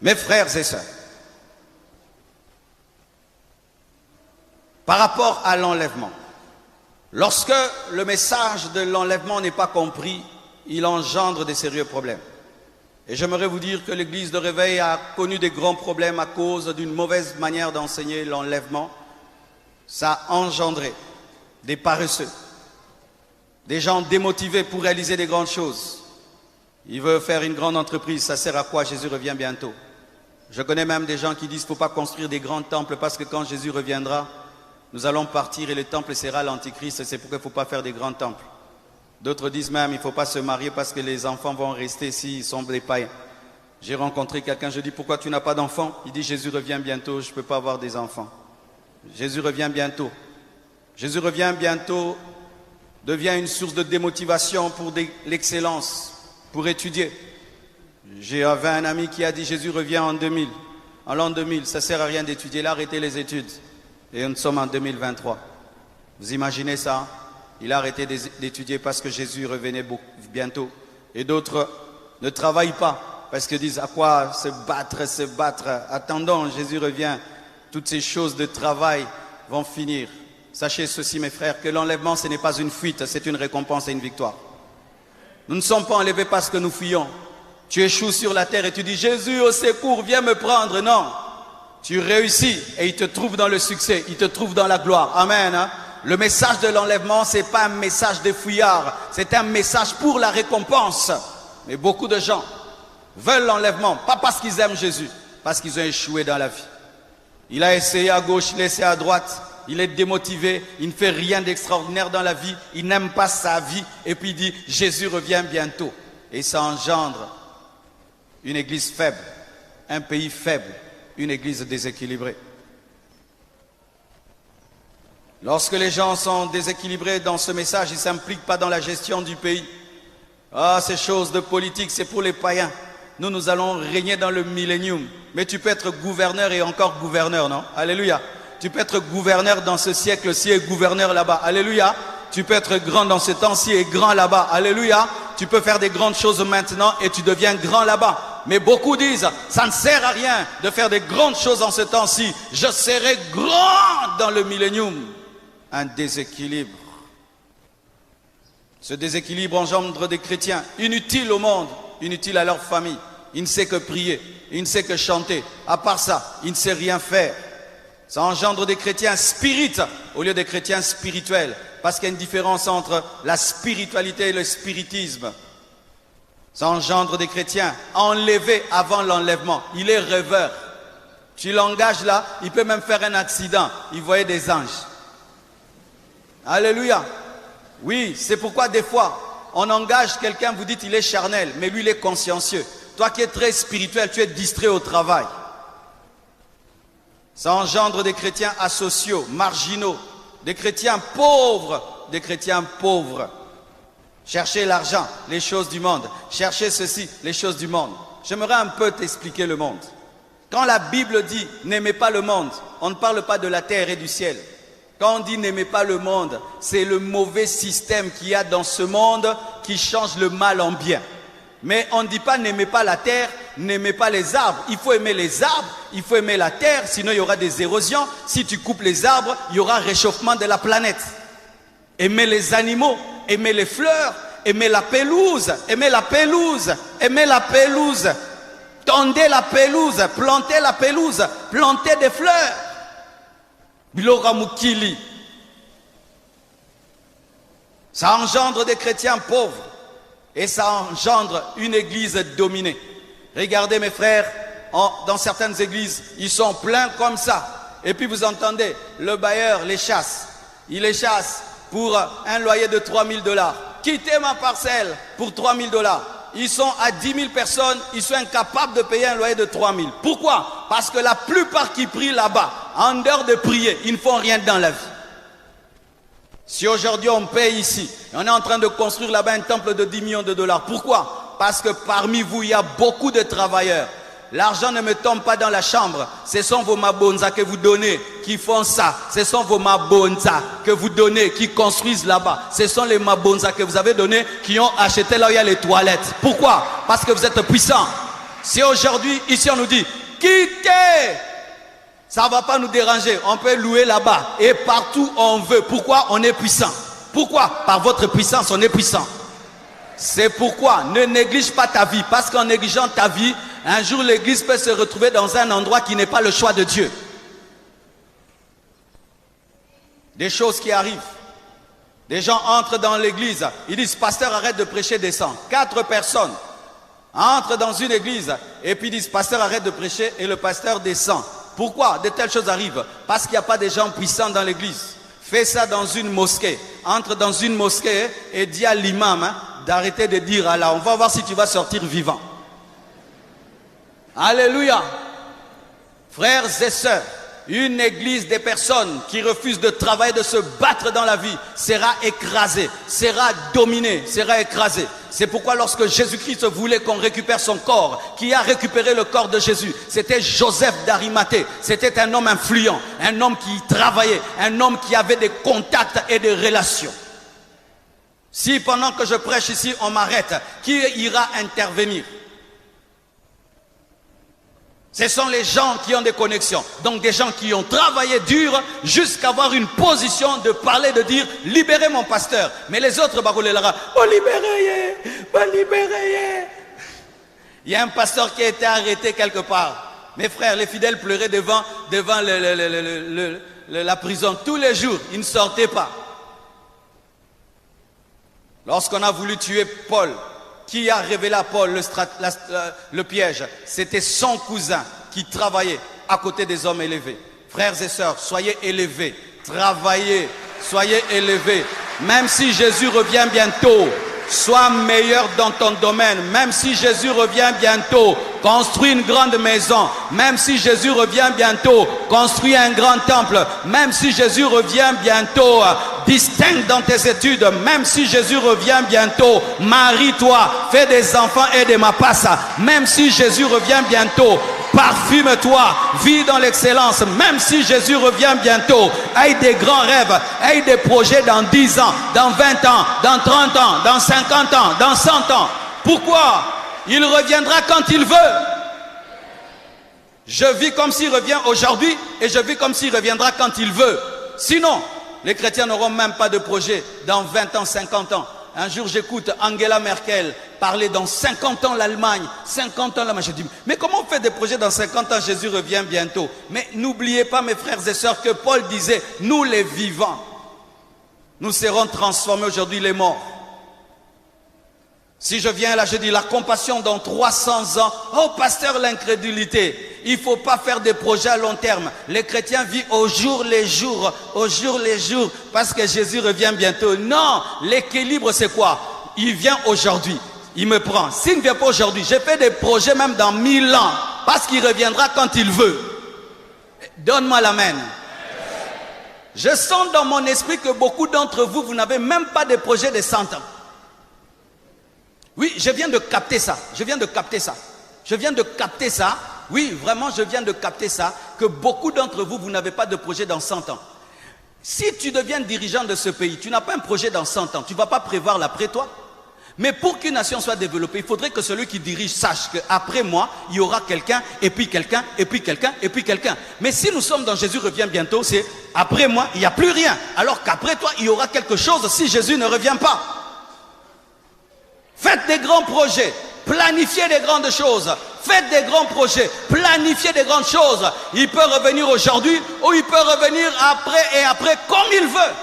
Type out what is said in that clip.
Mes frères et sœurs, par rapport à l'enlèvement, lorsque le message de l'enlèvement n'est pas compris, il engendre des sérieux problèmes. Et j'aimerais vous dire que l'église de Réveil a connu des grands problèmes à cause d'une mauvaise manière d'enseigner l'enlèvement. Ça a engendré des paresseux, des gens démotivés pour réaliser des grandes choses. Il veut faire une grande entreprise, ça sert à quoi? Jésus revient bientôt. Je connais même des gens qui disent qu'il ne faut pas construire des grands temples parce que quand Jésus reviendra, nous allons partir et le temple sera l'antichrist, et c'est pourquoi il ne faut pas faire des grands temples. D'autres disent même qu'il ne faut pas se marier parce que les enfants vont rester s'ils sont des païens. J'ai rencontré quelqu'un, je dis pourquoi tu n'as pas d'enfants? Il dit Jésus revient bientôt, je ne peux pas avoir des enfants. Jésus revient bientôt. Jésus revient bientôt devient une source de démotivation pour l'excellence, pour étudier. J'avais un ami qui a dit Jésus revient en 2000. En l'an 2000, ça ne sert à rien d'étudier, il a arrêté les études. Et nous sommes en 2023. Vous imaginez ça? Il a arrêté d'étudier parce que Jésus revenait bientôt. Et d'autres ne travaillent pas parce qu'ils disent à quoi se battre. Attendons, Jésus revient. Toutes ces choses de travail vont finir. Sachez ceci, mes frères, que l'enlèvement, ce n'est pas une fuite, c'est une récompense et une victoire. Nous ne sommes pas enlevés parce que nous fuyons. Tu échoues sur la terre et tu dis Jésus au secours, viens me prendre. Non, tu réussis et il te trouve dans le succès, il te trouve dans la gloire. Amen. Hein? Le message de l'enlèvement, ce n'est pas un message des fouillards, c'est un message pour la récompense. Mais beaucoup de gens veulent l'enlèvement, pas parce qu'ils aiment Jésus, parce qu'ils ont échoué dans la vie. Il a essayé à gauche, il a essayé à droite, il est démotivé, il ne fait rien d'extraordinaire dans la vie, il n'aime pas sa vie, et puis il dit Jésus revient bientôt. Et ça engendre une église faible, un pays faible, une église déséquilibrée. Lorsque les gens sont déséquilibrés dans ce message, ils ne s'impliquent pas dans la gestion du pays. Ah, ces choses de politique, c'est pour les païens. Nous, nous allons régner dans le millénium. Mais tu peux être gouverneur et encore gouverneur, non? Alléluia. Tu peux être gouverneur dans ce siècle-ci et gouverneur là-bas. Alléluia. Tu peux être grand dans ce temps-ci et grand là-bas. Alléluia. Tu peux faire des grandes choses maintenant et tu deviens grand là-bas. Mais beaucoup disent, ça ne sert à rien de faire des grandes choses en ce temps-ci. Je serai grand dans le millénium. Un déséquilibre. Ce déséquilibre engendre des chrétiens inutiles au monde, inutiles à leur famille. Il ne sait que prier, il ne sait que chanter. À part ça, il ne sait rien faire. Ça engendre des chrétiens spirites au lieu des chrétiens spirituels. Parce qu'il y a une différence entre la spiritualité et le spiritisme. Ça engendre des chrétiens enlevés avant l'enlèvement. Il est rêveur. Tu l'engages là, il peut même faire un accident. Il voyait des anges. Alléluia. Oui, c'est pourquoi des fois, on engage quelqu'un, vous dites il est charnel, mais lui il est consciencieux. Toi qui es très spirituel, tu es distrait au travail. Ça engendre des chrétiens asociaux, marginaux, des chrétiens pauvres, Chercher l'argent, les choses du monde. Chercher ceci, les choses du monde. J'aimerais un peu t'expliquer le monde. Quand la Bible dit n'aimez pas le monde, on ne parle pas de la terre et du ciel. Quand on dit n'aimez pas le monde, c'est le mauvais système qu'il y a dans ce monde qui change le mal en bien. Mais on ne dit pas n'aimez pas la terre, n'aimez pas les arbres. Il faut aimer les arbres, il faut aimer la terre, sinon il y aura des érosions. Si tu coupes les arbres, il y aura réchauffement de la planète. Aimez les animaux, aimez les fleurs, aimez la pelouse, aimez la pelouse, aimez la pelouse. Tondez la pelouse, plantez la pelouse, plantez des fleurs. Bilora Mukili. Ça engendre des chrétiens pauvres et ça engendre une église dominée. Regardez mes frères, dans certaines églises, ils sont pleins comme ça. Et puis vous entendez, le bailleur les chasse. Il les chasse pour un loyer de 3 000 $. Quittez ma parcelle pour 3 000 $. Ils sont à 10 000 personnes, ils sont incapables de payer un loyer de 3 000. Pourquoi? Parce que la plupart qui prient là-bas, en dehors de prier, ils ne font rien dans la vie. Si aujourd'hui on paye ici, on est en train de construire là-bas un temple de 10 millions de $. Pourquoi? Parce que parmi vous, il y a beaucoup de travailleurs. L'argent ne me tombe pas dans la chambre. Ce sont vos mabonza que vous donnez qui font ça. Ce sont vos mabonza que vous donnez qui construisent là-bas. Ce sont les mabonza que vous avez donnés qui ont acheté là où il y a les toilettes. Pourquoi? Parce que vous êtes puissants. Si aujourd'hui, ici, on nous dit, quittez, ça ne va pas nous déranger. On peut louer là-bas et partout où on veut. Pourquoi? On est puissant. Pourquoi? Par votre puissance, on est puissant. C'est pourquoi ne néglige pas ta vie. Parce qu'en négligeant ta vie, un jour l'église peut se retrouver dans un endroit qui n'est pas le choix de Dieu. Des choses qui arrivent. Des gens entrent dans l'église. Ils disent, pasteur, arrête de prêcher, descends. 4 personnes entrent dans une église et puis disent, pasteur, arrête de prêcher, et le pasteur descend. Pourquoi de telles choses arrivent? Parce qu'il n'y a pas de gens puissants dans l'église. Fais ça dans une mosquée. Entre dans une mosquée et dis à l'imam d'arrêter de dire Allah. On va voir si tu vas sortir vivant. Alléluia. Frères et sœurs, une église des personnes qui refusent de travailler, de se battre dans la vie, sera écrasée, sera dominée, sera écrasée. C'est pourquoi lorsque Jésus-Christ voulait qu'on récupère son corps, qui a récupéré le corps de Jésus, c'était Joseph d'Arimathée. C'était un homme influent, un homme qui travaillait, un homme qui avait des contacts et des relations. Si pendant que je prêche ici, on m'arrête, qui ira intervenir? Ce sont les gens qui ont des connexions. Donc des gens qui ont travaillé dur jusqu'à avoir une position de parler, de dire « Libérez mon pasteur ». Mais les autres, oh, libérez, libérez. Il y a un pasteur qui a été arrêté quelque part. Mes frères, les fidèles pleuraient devant la prison tous les jours. Ils ne sortaient pas. Lorsqu'on a voulu tuer Paul, qui a révélé à Paul le piège? C'était son cousin qui travaillait à côté des hommes élevés. Frères et sœurs, soyez élevés, travaillez, soyez élevés. Même si Jésus revient bientôt, sois meilleur dans ton domaine. Même si Jésus revient bientôt, construis une grande maison. Même si Jésus revient bientôt, construis un grand temple. Même si Jésus revient bientôt, distingue dans tes études. Même si Jésus revient bientôt, marie-toi, fais des enfants et des mapassa. Même si Jésus revient bientôt, parfume-toi, vis dans l'excellence. Même si Jésus revient bientôt, aie des grands rêves, aie des projets dans 10 ans, dans 20 ans, dans 30 ans, dans 50 ans, dans 100 ans. Pourquoi? Il reviendra quand il veut. Je vis comme s'il revient aujourd'hui et je vis comme s'il reviendra quand il veut. Sinon, les chrétiens n'auront même pas de projet dans 20 ans, 50 ans. Un jour, j'écoute Angela Merkel parler dans 50 ans l'Allemagne. 50 ans l'Allemagne. Je dis, mais comment on fait des projets dans 50 ans? Jésus revient bientôt. Mais n'oubliez pas, mes frères et sœurs, que Paul disait, nous les vivants, nous serons transformés aujourd'hui les morts. Si je viens là, je dis la compassion dans 300 ans. Oh pasteur, l'incrédulité. Il ne faut pas faire des projets à long terme. Les chrétiens vivent au jour les jours, parce que Jésus revient bientôt. Non, l'équilibre c'est quoi? Il vient aujourd'hui, il me prend. S'il ne vient pas aujourd'hui, j'ai fait des projets même dans 1000 ans, parce qu'il reviendra quand il veut. Donne-moi l'amen. Je sens dans mon esprit que beaucoup d'entre vous, vous n'avez même pas de projet de 100 ans. Oui, je viens de capter ça. Oui, vraiment, je viens de capter ça. Que beaucoup d'entre vous, vous n'avez pas de projet dans 100 ans. Si tu deviens dirigeant de ce pays, tu n'as pas un projet dans 100 ans. Tu ne vas pas prévoir l'après toi. Mais pour qu'une nation soit développée, il faudrait que celui qui dirige sache qu'après moi, il y aura quelqu'un, et puis quelqu'un, et puis quelqu'un, et puis quelqu'un. Mais si nous sommes dans Jésus revient bientôt, c'est après moi, il n'y a plus rien. Alors qu'après toi, il y aura quelque chose si Jésus ne revient pas. Faites des grands projets, planifiez des grandes choses. Faites des grands projets, planifiez des grandes choses. Il peut revenir aujourd'hui ou il peut revenir après et après comme il veut.